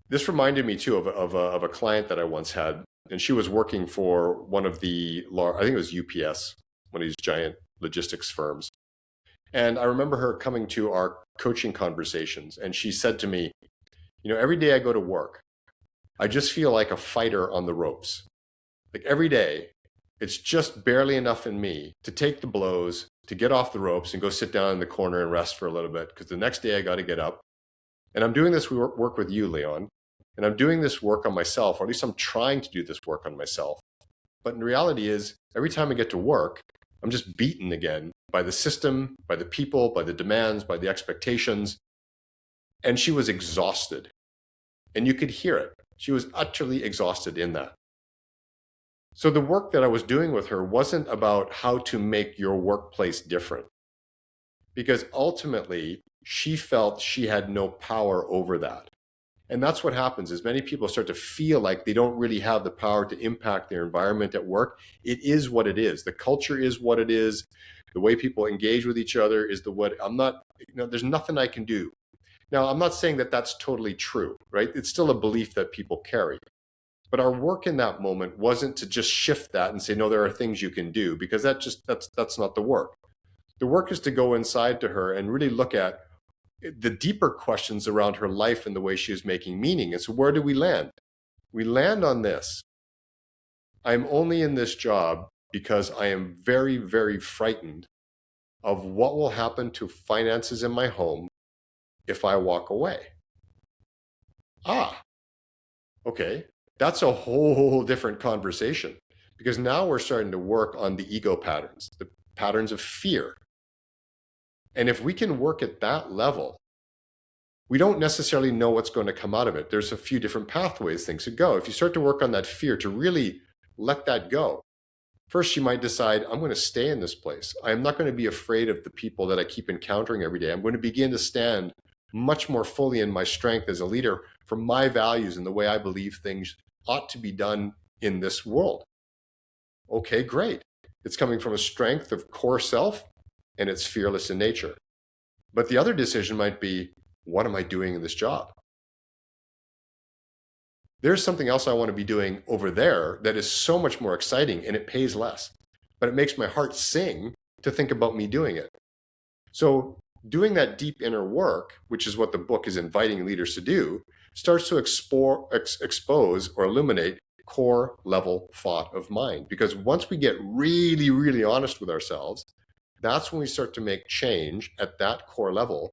This reminded me too of a client that I once had, and she was working for one of the, I think it was UPS, one of these giant logistics firms. And I remember her coming to our coaching conversations, and she said to me, every day I go to work, I just feel like a fighter on the ropes. Like every day, it's just barely enough in me to take the blows, to get off the ropes and go sit down in the corner and rest for a little bit. Because the next day I got to get up. And I'm doing this work with you, Leon. And I'm doing this work on myself, or at least I'm trying to do this work on myself. But in reality is, every time I get to work, I'm just beaten again by the system, by the people, by the demands, by the expectations. And she was exhausted. And you could hear it. She was utterly exhausted in that. So the work that I was doing with her wasn't about how to make your workplace different, because ultimately she felt she had no power over that. And that's what happens is many people start to feel like they don't really have the power to impact their environment at work. It is what it is. The culture is what it is. The way people engage with each other is I'm not, there's nothing I can do. Now, I'm not saying that that's totally true, right? It's still a belief that people carry. But our work in that moment wasn't to just shift that and say, no, there are things you can do, because that's not the work. The work is to go inside to her and really look at the deeper questions around her life and the way she is making meaning. And so where do we land? We land on this. I'm only in this job because I am very, very frightened of what will happen to finances in my home if I walk away. Ah, okay. That's a whole different conversation, because now we're starting to work on the ego patterns, the patterns of fear. And if we can work at that level, we don't necessarily know what's going to come out of it. There's a few different pathways things could go. If you start to work on that fear, to really let that go, first you might decide, I'm going to stay in this place. I'm not going to be afraid of the people that I keep encountering every day. I'm going to begin to stand much more fully in my strength as a leader for my values and the way I believe things ought to be done in this world. Okay, great. It's coming from a strength of core self, and it's fearless in nature. But the other decision might be, what am I doing in this job? There's something else I want to be doing over there that is so much more exciting, and it pays less. But it makes my heart sing to think about me doing it. So doing that deep inner work, which is what the book is inviting leaders to do, starts to expose or illuminate core level thought of mind. Because once we get really, really honest with ourselves, that's when we start to make change at that core level